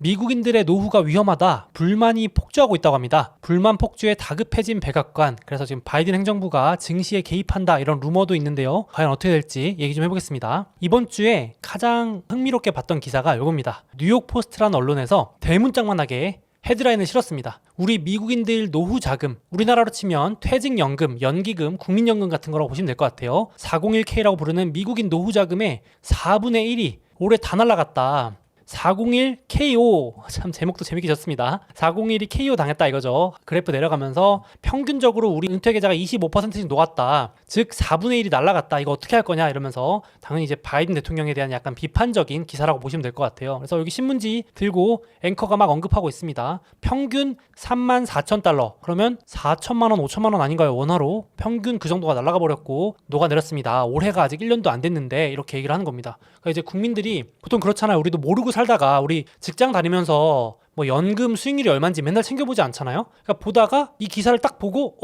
미국인들의 노후가 위험하다, 불만이 폭주하고 있다고 합니다. 불만 폭주에 다급해진 백악관, 그래서 지금 바이든 행정부가 증시에 개입한다 이런 루머도 있는데요. 과연 어떻게 될지 얘기 좀 해보겠습니다. 이번 주에 가장 흥미롭게 봤던 기사가 이겁니다. 뉴욕 포스트라는 언론에서 대문짝만하게 헤드라인을 실었습니다. 우리 미국인들 노후 자금, 우리나라로 치면 퇴직연금, 연기금, 국민연금 같은 거라고 보시면 될 것 같아요. 401k라고 부르는 미국인 노후 자금의 4분의 1이 올해 다 날라갔다. 401KO, 참 제목도 재밌게 졌습니다. 401이 KO 당했다 이거죠. 그래프 내려가면서 평균적으로 우리 은퇴 계좌가 25%씩 녹았다. 즉 4분의 1이 날라갔다. 이거 어떻게 할 거냐 이러면서 당연히 이제 바이든 대통령에 대한 약간 비판적인 기사라고 보시면 될 것 같아요. 그래서 여기 신문지 들고 앵커가 막 언급하고 있습니다. 평균 34,000달러. 그러면 4천만 원, 5천만 원 아닌가요? 원화로 평균 그 정도가 날아가 버렸고 녹아내렸습니다. 올해가 아직 1년도 안 됐는데 이렇게 얘기를 하는 겁니다. 그러니까 이제 국민들이 보통 그렇잖아요. 우리도 모르고 살다가 우리 직장 다니면서 뭐 연금 수익률이 얼마인지 맨날 챙겨보지 않잖아요. 그러니까 보다가 이 기사를 딱 보고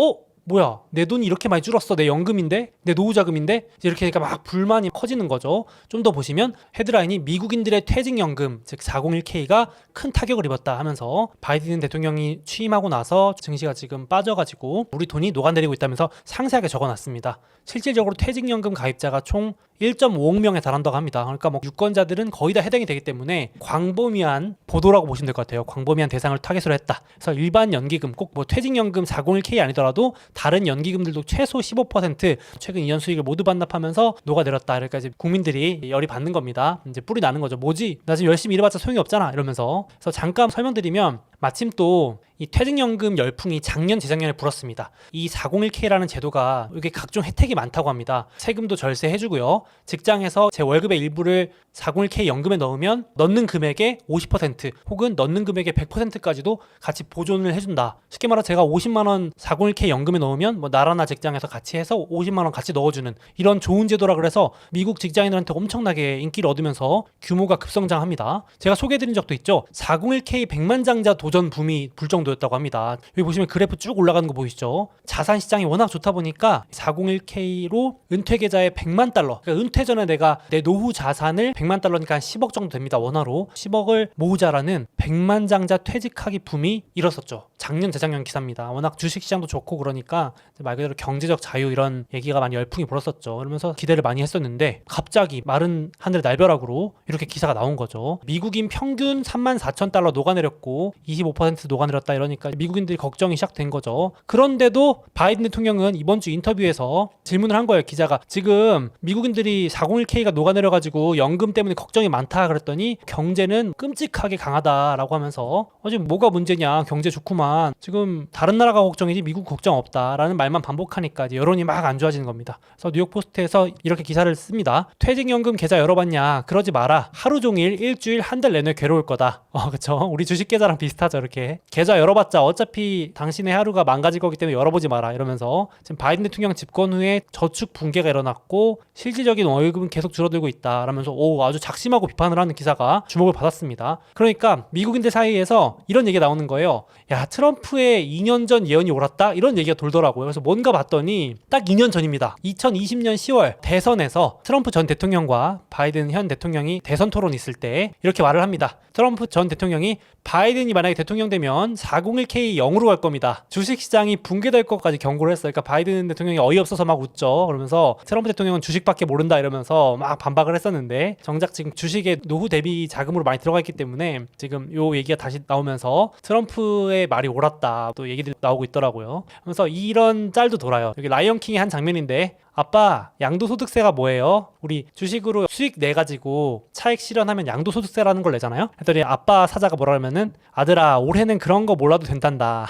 뭐야, 내 돈이 이렇게 많이 줄었어. 내 연금인데, 내 노후자금인데, 이렇게 하니까 막 불만이 커지는 거죠. 좀 더 보시면 헤드라인이 미국인들의 퇴직연금, 즉 401k가 큰 타격을 입었다 하면서 바이든 대통령이 취임하고 나서 증시가 지금 빠져가지고 우리 돈이 녹아내리고 있다면서 상세하게 적어놨습니다. 실질적으로 퇴직연금 가입자가 총 1.5억 명에 달한다고 합니다. 그러니까 뭐 유권자들은 거의 다 해당이 되기 때문에 광범위한 보도라고 보시면 될 것 같아요. 광범위한 대상을 타겟으로 했다. 그래서 일반 연기금, 꼭 뭐 퇴직연금 401k 아니더라도 다른 연기금들도 최소 15% 최근 2년 수익을 모두 반납하면서 녹아내렸다. 그러니까 이제 국민들이 열이 받는 겁니다. 이제 뿔이 나는 거죠. 뭐지? 나 지금 열심히 일해봤자 소용이 없잖아. 이러면서. 그래서 잠깐 설명드리면 마침 또 이 퇴직연금 열풍이 작년 재작년에 불었습니다. 이 401k라는 제도가 이게 각종 혜택이 많다고 합니다. 세금도 절세해주고요. 직장에서 제 월급의 일부를 401k 연금에 넣으면 넣는 금액의 50% 혹은 넣는 금액의 100%까지도 같이 보존을 해준다. 쉽게 말해 제가 50만 원 401k 연금에 넣으면 뭐 나라나 직장에서 같이 해서 50만 원 같이 넣어주는 이런 좋은 제도라 그래서 미국 직장인들한테 엄청나게 인기를 얻으면서 규모가 급성장합니다. 제가 소개해드린 적도 있죠. 401k 백만장자 도전 붐이 불 정도였다고 합니다. 여기 보시면 그래프 쭉 올라가는 거 보이시죠? 자산 시장이 워낙 좋다 보니까 401k로 은퇴 계좌에 100만 달러, 그러니까 은퇴 전에 내가 내 노후 자산을 100만 달러니까 한 10억 정도 됩니다. 원화로 10억을 모으자라는 백만장자 퇴직하기 붐이 일었었죠. 작년 재작년 기사입니다. 워낙 주식시장도 좋고 그러니까 말 그대로 경제적 자유 이런 얘기가 많이 열풍이 불었었죠. 그러면서 기대를 많이 했었는데 갑자기 마른 하늘의 날벼락으로 이렇게 기사가 나온 거죠. 미국인 평균 34,000달러 녹아내렸고 25% 녹아내렸다 이러니까 미국인들이 걱정이 시작된 거죠. 그런데도 바이든 대통령은 이번 주 인터뷰에서 질문을 한 거예요. 기자가 지금 미국인들이 401k가 녹아내려가지고 연금 때문에 걱정이 많다 그랬더니 경제는 끔찍하게 강하다라고 하면서 지금 뭐가 문제냐, 경제 좋구만, 지금 다른 나라가 걱정이지 미국 걱정 없다라는 말만 반복하니까 이제 여론이 막 안 좋아지는 겁니다. 그래서 뉴욕 포스트에서 이렇게 기사를 씁니다. 퇴직연금 계좌 열어봤냐? 그러지 마라. 하루 종일 일주일 한 달 내내 괴로울 거다. 그쵸? 우리 주식 계좌랑 비슷하죠. 이렇게 계좌 열어봤자 어차피 당신의 하루가 망가질 거기 때문에 열어보지 마라 이러면서 지금 바이든 대통령 집권 후에 저축 붕괴가 일어났고 실질적인 월급은 계속 줄어들고 있다 라면서 아주 작심하고 비판을 하는 기사가 주목을 받았습니다. 그러니까 미국인들 사이에서 이런 얘기가 나오는 거예요. 야, 트럼프의 2년 전 예언이 옳았다? 이런 얘기가 돌더라고요. 그래서 뭔가 봤더니 딱 2년 전입니다. 2020년 10월 대선에서 트럼프 전 대통령과 바이든 현 대통령이 대선 토론 있을 때 이렇게 말을 합니다. 트럼프 전 대통령이 바이든이 만약에 대통령 되면 401k 0으로 갈 겁니다. 주식시장이 붕괴될 것까지 경고를 했어요. 그러니까 바이든 대통령이 어이없어서 막 웃죠. 그러면서 트럼프 대통령은 주식밖에 모른다 이러면서 막 반박을 했었는데 정작 지금 주식에 노후 대비 자금으로 많이 들어가 있기 때문에 지금 요 얘기가 다시 나오면서 트럼프의 말이 옳았다 또 얘기들이 나오고 있더라고요. 그래서 이런 짤도 돌아요. 여기 라이언킹의 한 장면인데 아빠, 양도소득세가 뭐예요? 우리 주식으로 수익 내가지고 차익 실현하면 양도소득세라는 걸 내잖아요? 했더니 아빠 사자가 뭐라 하면은 아들아, 올해는 그런 거 몰라도 된단다.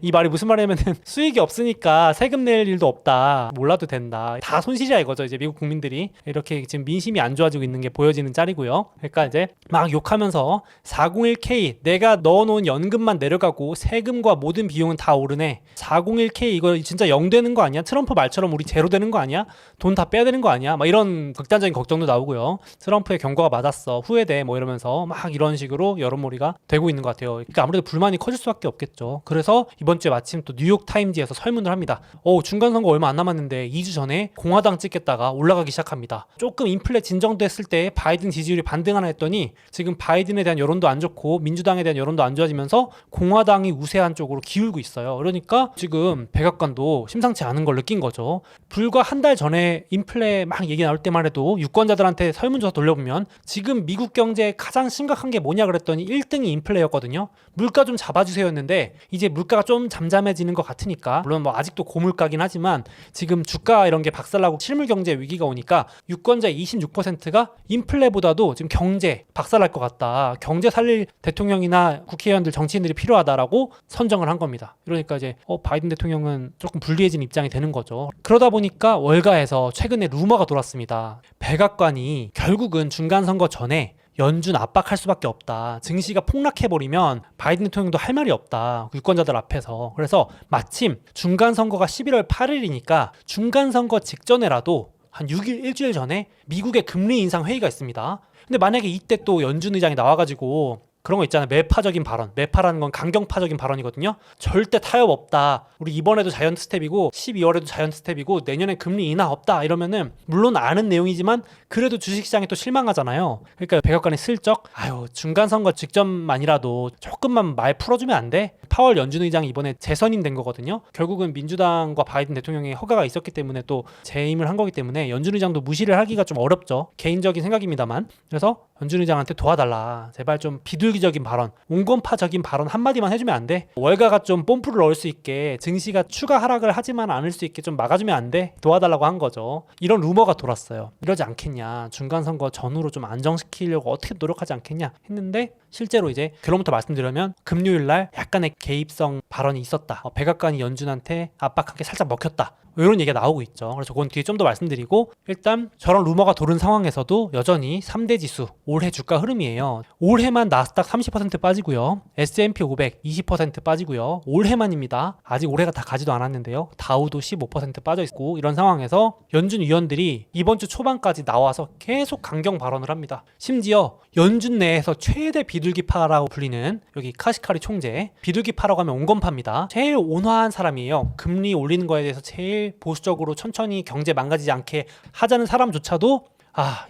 이 말이 무슨 말이냐면은 수익이 없으니까 세금 낼 일도 없다. 몰라도 된다. 다 손실이야 이거죠. 이제 미국 국민들이 이렇게 지금 민심이 안 좋아지고 있는 게 보여지는 짤이고요. 그러니까 이제 막 욕하면서 401k 내가 넣어놓은 연금만 내려가고 세금과 모든 비용은 다 오르네. 401k 이거 진짜 0 되는 거 아니야? 트럼프 말처럼 우리 제로 되는 되는 거 아니야? 돈 다 빼야 되는 거 아니야? 막 이런 극단적인 걱정도 나오고요. 트럼프의 경고가 맞았어. 후회돼. 뭐 이러면서 막 이런 식으로 여론몰이가 되고 있는 것 같아요. 그러니까 아무래도 불만이 커질 수밖에 없겠죠. 그래서 이번 주에 마침 또 뉴욕 타임즈에서 설문을 합니다. 중간 선거 얼마 안 남았는데 2주 전에 공화당 찍겠다가 올라가기 시작합니다. 조금 인플레 진정됐을 때 바이든 지지율이 반등하나 했더니 지금 바이든에 대한 여론도 안 좋고 민주당에 대한 여론도 안 좋아지면서 공화당이 우세한 쪽으로 기울고 있어요. 그러니까 지금 백악관도 심상치 않은 걸 느낀 거죠. 불과 한 달 전에 인플레 막 얘기 나올 때만 해도 유권자들한테 설문조사 돌려보면 지금 미국 경제에 가장 심각한 게 뭐냐 그랬더니 1등이 인플레였거든요. 물가 좀 잡아주세요였는데 이제 물가가 좀 잠잠해지는 것 같으니까, 물론 뭐 아직도 고물가긴 하지만 지금 주가 이런 게 박살나고 실물 경제 위기가 오니까 유권자의 26%가 인플레보다도 지금 경제 박살날 것 같다, 경제 살릴 대통령이나 국회의원들 정치인들이 필요하다라고 선정을 한 겁니다. 그러니까 이제 바이든 대통령은 조금 불리해진 입장이 되는 거죠. 그러다 보니까 월가에서 최근에 루머가 돌았습니다. 백악관이 결국은 중간선거 전에 연준 압박할 수밖에 없다. 증시가 폭락해버리면 바이든 대통령도 할 말이 없다. 유권자들 앞에서. 그래서 마침 중간선거가 11월 8일이니까 중간선거 직전에라도 한 6일, 일주일 전에 미국의 금리 인상 회의가 있습니다. 근데 만약에 이때 또 연준 의장이 나와가지고 그런 거 있잖아요. 매파적인 발언. 매파라는 건 강경파적인 발언이거든요. 절대 타협 없다. 우리 이번에도 자이언트 스텝이고 12월에도 자이언트 스텝이고 내년에 금리 인하 없다. 이러면은 물론 아는 내용이지만 그래도 주식시장이 또 실망하잖아요. 그러니까 백악관이 슬쩍 중간선거 직전만이라도 조금만 말 풀어주면 안 돼? 파월 연준 의장이 이번에 재선임된 거거든요. 결국은 민주당과 바이든 대통령의 허가가 있었기 때문에 또 재임을 한 거기 때문에 연준 의장도 무시를 하기가 좀 어렵죠. 개인적인 생각입니다만. 그래서 연준 의장한테 도와달라. 제발 좀 비둘기적인 발언, 온건파적인 발언 한마디만 해주면 안 돼? 월가가 좀 뽐뿌를 넣을 수 있게, 증시가 추가 하락을 하지만 않을 수 있게 좀 막아주면 안 돼? 도와달라고 한 거죠. 이런 루머가 돌았어요. 이러지 않겠냐, 중간선거 전후로 좀 안정시키려고 어떻게 노력하지 않겠냐 했는데, 실제로 이제 결론부터 말씀드리면 금요일날 약간의 개입성 발언이 있었다. 백악관이 연준한테 압박한 게 살짝 먹혔다. 이런 얘기가 나오고 있죠. 그래서 그건 뒤에 좀 더 말씀드리고, 일단 저런 루머가 도는 상황에서도 여전히 3대 지수 올해 주가 흐름이에요. 올해만 나스닥 30% 빠지고요. S&P 500 20% 빠지고요. 올해만입니다. 아직 올해가 다 가지도 않았는데요. 다우도 15% 빠져 있고, 이런 상황에서 연준 위원들이 이번 주 초반까지 나와서 계속 강경 발언을 합니다. 심지어 연준 내에서 최대 비둘기파라고 불리는 여기 카시카리 총재, 비둘기파라고 하면 온건파입니다. 제일 온화한 사람이에요. 금리 올리는 거에 대해서 제일 보수적으로 천천히 경제 망가지지 않게 하자는 사람조차도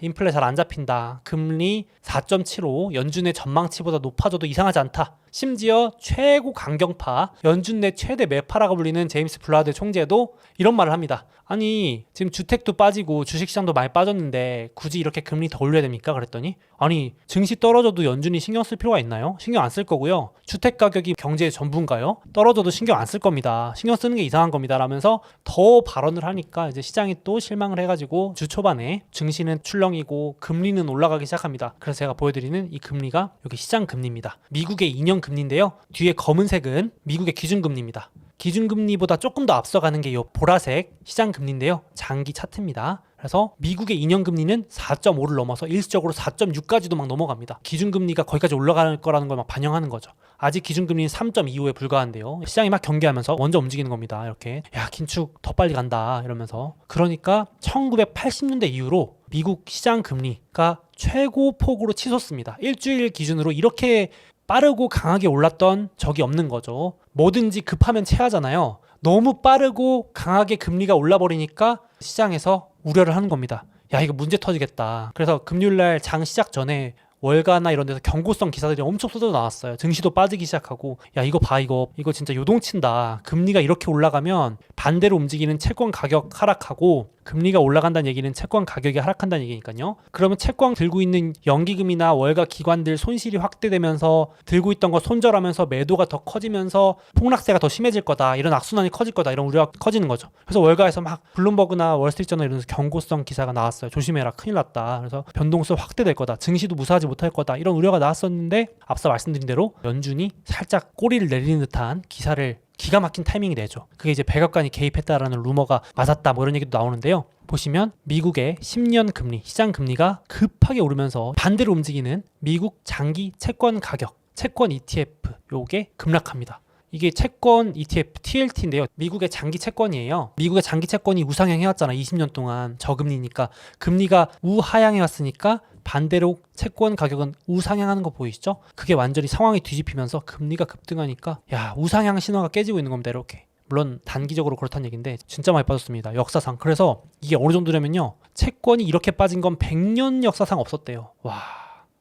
인플레 잘 안 잡힌다. 금리 4.75 연준의 전망치보다 높아져도 이상하지 않다. 심지어 최고 강경파, 연준 내 최대 매파라고 불리는 제임스 블라드 총재도 이런 말을 합니다. 아니, 지금 주택도 빠지고 주식시장도 많이 빠졌는데 굳이 이렇게 금리 더 올려야 됩니까? 그랬더니 아니, 증시 떨어져도 연준이 신경 쓸 필요가 있나요? 신경 안 쓸 거고요. 주택 가격이 경제의 전부인가요? 떨어져도 신경 안 쓸 겁니다. 신경 쓰는 게 이상한 겁니다. 라면서 더 발언을 하니까 이제 시장이 또 실망을 해가지고 주 초반에 증시는 출렁이고 금리는 올라가기 시작합니다. 그래서 제가 보여드리는 이 금리가 여기 시장 금리입니다. 미국의 2년 금리인데요. 뒤에 검은색은 미국의 기준금리입니다. 기준금리보다 조금 더 앞서가는 게 이 보라색 시장금리인데요. 장기 차트입니다. 그래서 미국의 2년 금리는 4.5를 넘어서 일시적으로 4.6까지도 막 넘어갑니다. 기준금리가 거기까지 올라갈 거라는 걸 막 반영하는 거죠. 아직 기준금리는 3.25에 불과한데요. 시장이 막 경계하면서 먼저 움직이는 겁니다. 이렇게 긴축 더 빨리 간다 이러면서. 그러니까 1980년대 이후로 미국 시장 금리가 최고 폭으로 치솟습니다. 일주일 기준으로 이렇게 빠르고 강하게 올랐던 적이 없는 거죠. 뭐든지 급하면 체하잖아요. 너무 빠르고 강하게 금리가 올라버리니까 시장에서 우려를 하는 겁니다. 이거 문제 터지겠다. 그래서 금요일날 장 시작 전에 월가나 이런 데서 경고성 기사들이 엄청 쏟아져 나왔어요. 증시도 빠지기 시작하고 이거 봐, 이거 진짜 요동친다. 금리가 이렇게 올라가면 반대로 움직이는 채권 가격 하락하고, 금리가 올라간다는 얘기는 채권 가격이 하락한다는 얘기니까요. 그러면 채권 들고 있는 연기금이나 월가 기관들 손실이 확대되면서 들고 있던 거 손절하면서 매도가 더 커지면서 폭락세가 더 심해질 거다. 이런 악순환이 커질 거다. 이런 우려가 커지는 거죠. 그래서 월가에서 막 블룸버그나 월스트리트저널 이런 데서 경고성 기사가 나왔어요. 조심해라, 큰일 났다. 그래서 변동성 확대될 거다. 증시도 무사하지 못할 거다. 이런 우려가 나왔었는데, 앞서 말씀드린 대로 연준이 살짝 꼬리를 내리는 듯한 기사를 기가 막힌 타이밍이 내죠. 그게 이제 백악관이 개입했다라는 루머가 맞았다, 뭐 이런 얘기도 나오는데요. 보시면 미국의 10년 금리, 시장 금리가 급하게 오르면서 반대로 움직이는 미국 장기 채권 가격, 채권 ETF 요게 급락합니다. 이게 채권 ETF TLT인데요. 미국의 장기 채권이에요. 미국의 장기 채권이 우상향 해왔잖아. 20년 동안 저금리니까. 금리가 우하향해 왔으니까 반대로 채권 가격은 우상향하는 거 보이시죠? 그게 완전히 상황이 뒤집히면서 금리가 급등하니까 야, 우상향 신호가 깨지고 있는 겁니다. 이렇게. 물론 단기적으로 그렇다는 얘기인데 진짜 많이 빠졌습니다. 역사상. 그래서 이게 어느 정도냐면요. 채권이 이렇게 빠진 건 100년 역사상 없었대요. 와,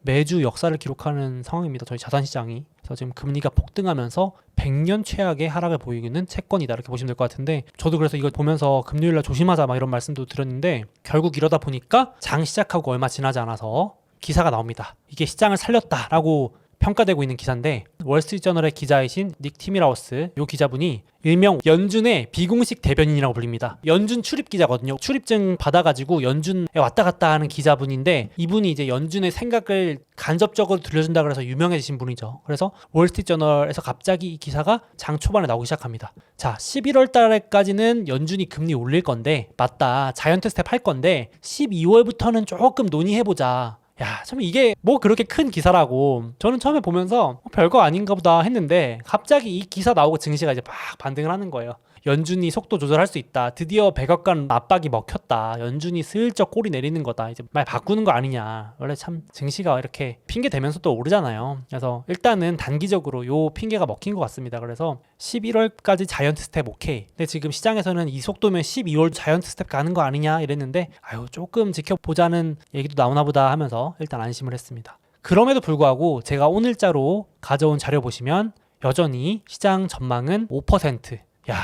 매주 역사를 기록하는 상황입니다. 저희 자산시장이. 그래서 지금 금리가 폭등하면서 100년 최악의 하락을 보이고 있는 채권이다. 이렇게 보시면 될 것 같은데 저도 그래서 이거 보면서 금요일날 조심하자 막 이런 말씀도 드렸는데 결국 이러다 보니까 장 시작하고 얼마 지나지 않아서 기사가 나옵니다. 이게 시장을 살렸다라고 평가되고 있는 기사인데 월스트리트저널의 기자이신 닉 티미라우스 이 기자분이 일명 연준의 비공식 대변인이라고 불립니다. 연준 출입 기자거든요. 출입증 받아가지고 연준에 왔다 갔다 하는 기자분인데 이분이 이제 연준의 생각을 간접적으로 들려준다 그래서 유명해지신 분이죠. 그래서 월스트리트저널에서 갑자기 이 기사가 장 초반에 나오기 시작합니다. 자, 11월 달까지는 연준이 금리 올릴 건데 맞다. 자이언트 스텝 할 건데 12월부터는 조금 논의해보자. 야, 참 이게 뭐 그렇게 큰 기사라고 저는 처음에 보면서 별거 아닌가 보다 했는데 갑자기 이 기사 나오고 증시가 이제 막 반등을 하는 거예요. 연준이 속도 조절할 수 있다. 드디어 백악관 압박이 먹혔다. 연준이 슬쩍 꼬리 내리는 거다. 이제 말 바꾸는 거 아니냐. 원래 참 증시가 이렇게 핑계 대면서 또 오르잖아요. 그래서 일단은 단기적으로 요 핑계가 먹힌 것 같습니다. 그래서 11월까지 자이언트 스텝 오케이. 근데 지금 시장에서는 이 속도면 12월 자이언트 스텝 가는 거 아니냐 이랬는데 아유 조금 지켜보자는 얘기도 나오나 보다 하면서 일단 안심을 했습니다. 그럼에도 불구하고 제가 오늘자로 가져온 자료 보시면 여전히 시장 전망은 5%. 야,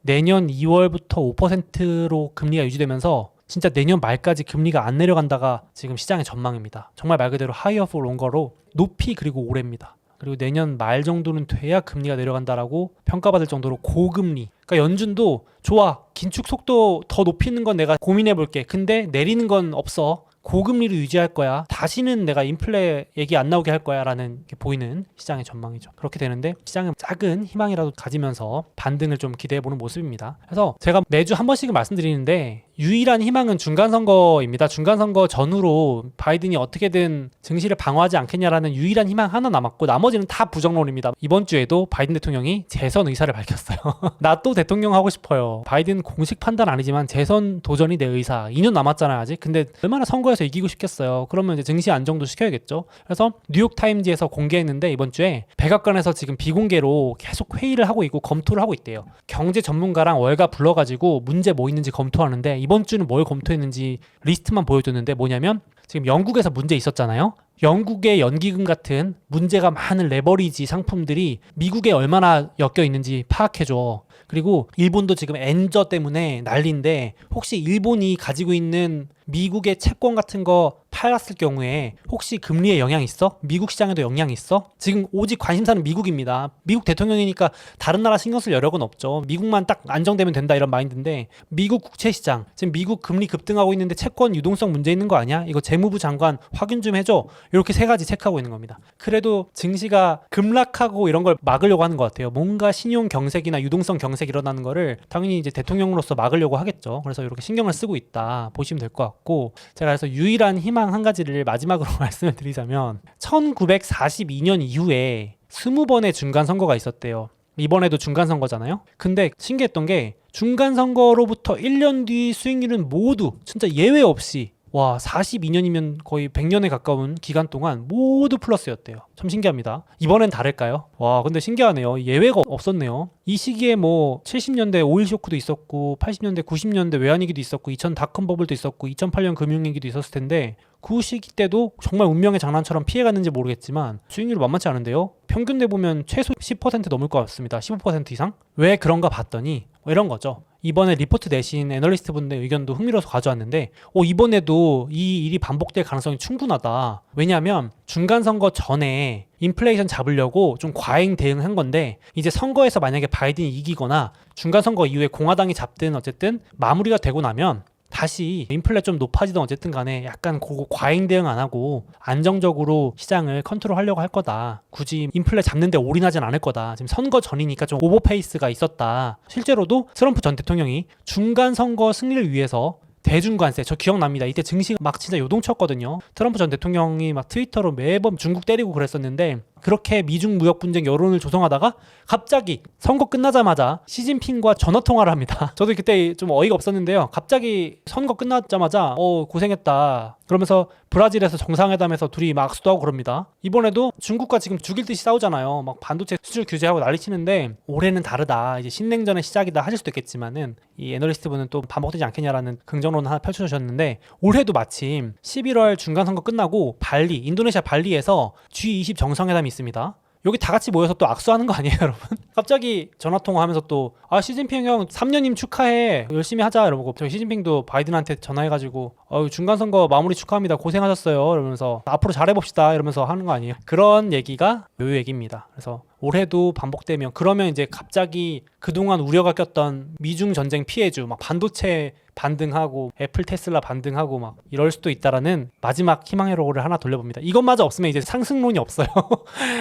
내년 2월부터 5%로 금리가 유지되면서 진짜 내년 말까지 금리가 안 내려간다가 지금 시장의 전망입니다. 정말 말 그대로 하이어 for 롱거로 높이 그리고 오래입니다. 그리고 내년 말 정도는 돼야 금리가 내려간다라고 평가받을 정도로 고금리. 그러니까 연준도 좋아. 긴축 속도 더 높이는 건 내가 고민해 볼게. 근데 내리는 건 없어. 고금리로 유지할 거야. 다시는 내가 인플레 얘기 안 나오게 할 거야 라는 게 보이는 시장의 전망이죠. 그렇게 되는데 시장은 작은 희망이라도 가지면서 반등을 좀 기대해보는 모습입니다. 그래서 제가 매주 한 번씩은 말씀드리는데 유일한 희망은 중간선거입니다. 중간선거 전후로 바이든이 어떻게든 증시를 방어하지 않겠냐라는 유일한 희망 하나 남았고 나머지는 다 부정론입니다. 이번 주에도 바이든 대통령이 재선 의사를 밝혔어요. 나 또 대통령 하고 싶어요. 바이든 공식 판단 아니지만 재선 도전이 내 의사. 2년 남았잖아요 아직. 근데 얼마나 선거에서 이기고 싶겠어요. 그러면 이제 증시 안정도 시켜야겠죠. 그래서 뉴욕타임즈에서 공개했는데 이번 주에 백악관에서 지금 비공개로 계속 회의를 하고 있고 검토를 하고 있대요. 경제 전문가랑 월가 불러가지고 문제 뭐 있는지 검토하는데 이번 주는 뭘 검토했는지 리스트만 보여줬는데 뭐냐면 지금 영국에서 문제 있었잖아요. 영국의 연기금 같은 문제가 많은 레버리지 상품들이 미국에 얼마나 엮여 있는지 파악해줘. 그리고 일본도 지금 엔저 때문에 난리인데 혹시 일본이 가지고 있는 미국의 채권 같은 거 팔았을 경우에 혹시 금리에 영향 있어? 미국 시장에도 영향 있어? 지금 오직 관심사는 미국입니다. 미국 대통령이니까 다른 나라 신경 쓸 여력은 없죠. 미국만 딱 안정되면 된다 이런 마인드인데 미국 국채 시장 지금 미국 금리 급등하고 있는데 채권 유동성 문제 있는 거 아니야? 이거 재무부 장관 확인 좀 해줘. 이렇게 세 가지 체크하고 있는 겁니다. 그래도 증시가 급락하고 이런 걸 막으려고 하는 것 같아요. 뭔가 신용 경색이나 유동성 경색 일어나는 거를 당연히 이제 대통령으로서 막으려고 하겠죠. 그래서 이렇게 신경을 쓰고 있다 보시면 될 것 같고 제가 그래서 유일한 희망 한 가지를 마지막으로 말씀을 드리자면 1942년 이후에 20번의 중간선거가 있었대요. 이번에도 중간선거잖아요. 근데 신기했던 게 중간선거로부터 1년 뒤 수익률은 모두 진짜 예외 없이 와 42년이면 거의 100년에 가까운 기간 동안 모두 플러스였대요. 참 신기합니다. 이번엔 다를까요? 와 근데 신기하네요. 예외가 없었네요. 이 시기에 뭐 70년대 오일 쇼크도 있었고 80년대 90년대 외환위기도 있었고 2000 닷컴 버블도 있었고 2008년 금융위기도 있었을 텐데 그 시기 때도 정말 운명의 장난처럼 피해갔는지 모르겠지만 수익률이 만만치 않은데요. 평균 내보면 최소 10% 넘을 것 같습니다. 15% 이상? 왜 그런가 봤더니 이런 거죠. 이번에 리포트 내신 애널리스트 분들의 의견도 흥미로워서 가져왔는데 이번에도 이 일이 반복될 가능성이 충분하다. 왜냐하면 중간선거 전에 인플레이션 잡으려고 좀 과잉 대응한 건데 이제 선거에서 만약에 바이든이 이기거나 중간선거 이후에 공화당이 잡든 어쨌든 마무리가 되고 나면 다시 인플레 좀 높아지든 어쨌든 간에 약간 그거 과잉 대응 안 하고 안정적으로 시장을 컨트롤하려고 할 거다. 굳이 인플레 잡는데 올인하진 않을 거다. 지금 선거 전이니까 좀 오버페이스가 있었다. 실제로도 트럼프 전 대통령이 중간 선거 승리를 위해서 대중관세 저 기억납니다. 이때 증시가 막 진짜 요동쳤거든요. 트럼프 전 대통령이 막 트위터로 매번 중국 때리고 그랬었는데 그렇게 미중 무역 분쟁 여론을 조성하다가 갑자기 선거 끝나자마자 시진핑과 전화 통화를 합니다. 저도 그때 좀 어이가 없었는데요. 갑자기 선거 끝나자마자 고생했다 그러면서 브라질에서 정상회담에서 둘이 막 악수도 하고 그럽니다. 이번에도 중국과 지금 죽일 듯이 싸우잖아요. 막 반도체 수출 규제하고 난리치는데 올해는 다르다. 이제 신냉전의 시작이다 하실 수도 있겠지만은 이 애널리스트분은 또 반복되지 않겠냐라는 긍정론 하나 펼쳐주셨는데 올해도 마침 11월 중간선거 끝나고 인도네시아 발리에서 G20 정상회담이 있습니다. 여기 다 같이 모여서 또 악수하는 거 아니에요, 여러분? 갑자기 전화통화하면서 또 시진핑 형 3년임 축하해, 열심히 하자 이러고 저희 시진핑도 바이든한테 전화해가지고 중간선거 마무리 축하합니다, 고생하셨어요 이러면서 앞으로 잘해봅시다 이러면서 하는 거 아니에요? 그런 얘기가 요 얘기입니다. 그래서 올해도 반복되면 그러면 이제 갑자기 그동안 우려가 꼈던 미중 전쟁 피해주 막 반도체 반등하고 애플 테슬라 반등하고 막 이럴 수도 있다라는 마지막 희망의 로고를 하나 돌려봅니다. 이것마저 없으면 이제 상승론이 없어요.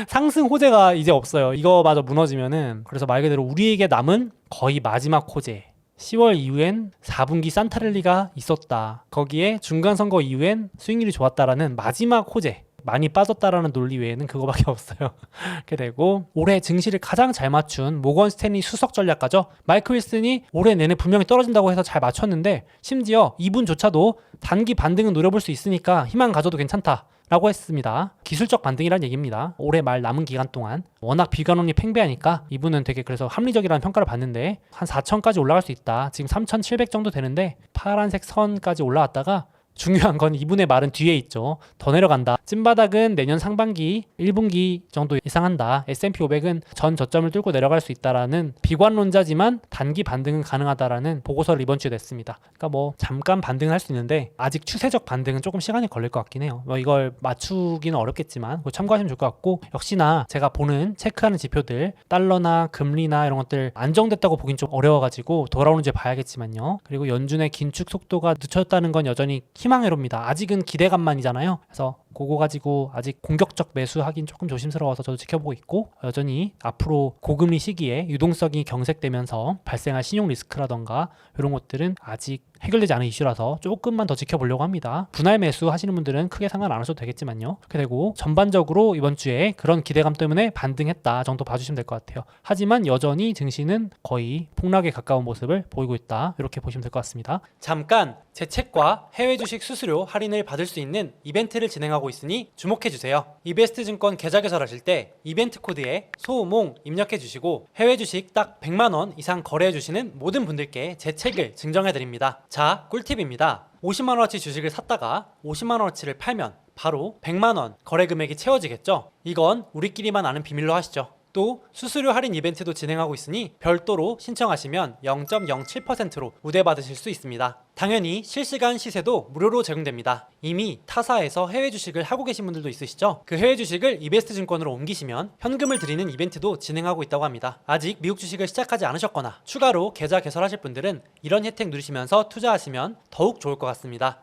상승 호재가 이제 없어요. 이거마저 무너지면은. 그래서 말 그대로 우리에게 남은 거의 마지막 호재, 10월 이후엔 4분기 산타랠리가 있었다, 거기에 중간선거 이후엔 수익률이 좋았다라는 마지막 호재, 많이 빠졌다라는 논리 외에는 그거밖에 없어요. 이렇게 되고 올해 증시를 가장 잘 맞춘 모건 스탠리 수석 전략가죠. 마이크 윌슨이 올해 내내 분명히 떨어진다고 해서 잘 맞췄는데 심지어 이분조차도 단기 반등은 노려볼 수 있으니까 희망 가져도 괜찮다 라고 했습니다. 기술적 반등이란 얘기입니다. 올해 말 남은 기간 동안 워낙 비관론이 팽배하니까 이분은 되게 그래서 합리적이라는 평가를 받는데 한 4천까지 올라갈 수 있다. 지금 3,700 정도 되는데 파란색 선까지 올라왔다가 중요한 건 이분의 말은 뒤에 있죠. 더 내려간다. 찐바닥은 내년 상반기 1분기 정도 예상한다. S&P 500은 전 저점을 뚫고 내려갈 수 있다라는 비관론자지만 단기 반등은 가능하다라는 보고서를 이번 주에 냈습니다. 그러니까 뭐 잠깐 반등을 할 수 있는데 아직 추세적 반등은 조금 시간이 걸릴 것 같긴 해요. 이걸 맞추기는 어렵겠지만 참고하시면 좋을 것 같고, 역시나 제가 보는 체크하는 지표들 달러나 금리나 이런 것들 안정됐다고 보긴 좀 어려워가지고 돌아오는지 봐야겠지만요. 그리고 연준의 긴축 속도가 늦췄다는 건 여전히 희망회로입니다. 아직은 기대감만이잖아요. 그래서 그거 가지고 아직 공격적 매수하긴 조금 조심스러워서 저도 지켜보고 있고, 여전히 앞으로 고금리 시기에 유동성이 경색되면서 발생할 신용 리스크라던가 이런 것들은 아직 해결되지 않은 이슈라서 조금만 더 지켜보려고 합니다. 분할 매수 하시는 분들은 크게 상관 안 하셔도 되겠지만요. 그렇게 되고 전반적으로 이번 주에 그런 기대감 때문에 반등했다 정도 봐주시면 될 것 같아요. 하지만 여전히 증시는 거의 폭락에 가까운 모습을 보이고 있다, 이렇게 보시면 될 것 같습니다. 잠깐 제 책과 해외 주식 수수료 할인을 받을 수 있는 이벤트를 진행하고 있으니 주목해주세요. 이베스트 증권 계좌 개설하실 때 이벤트 코드에 소우몽 입력해주시고 해외 주식 딱 100만원 이상 거래해주시는 모든 분들께 제 책을 증정해드립니다. 자, 꿀팁입니다. 50만원어치 주식을 샀다가 50만원어치를 팔면 바로 100만원 거래 금액이 채워지겠죠? 이건 우리끼리만 아는 비밀로 하시죠. 또 수수료 할인 이벤트도 진행하고 있으니 별도로 신청하시면 0.07%로 우대받으실 수 있습니다. 당연히 실시간 시세도 무료로 제공됩니다. 이미 타사에서 해외 주식을 하고 계신 분들도 있으시죠? 그 해외 주식을 이베스트 증권으로 옮기시면 현금을 드리는 이벤트도 진행하고 있다고 합니다. 아직 미국 주식을 시작하지 않으셨거나 추가로 계좌 개설하실 분들은 이런 혜택 누리시면서 투자하시면 더욱 좋을 것 같습니다.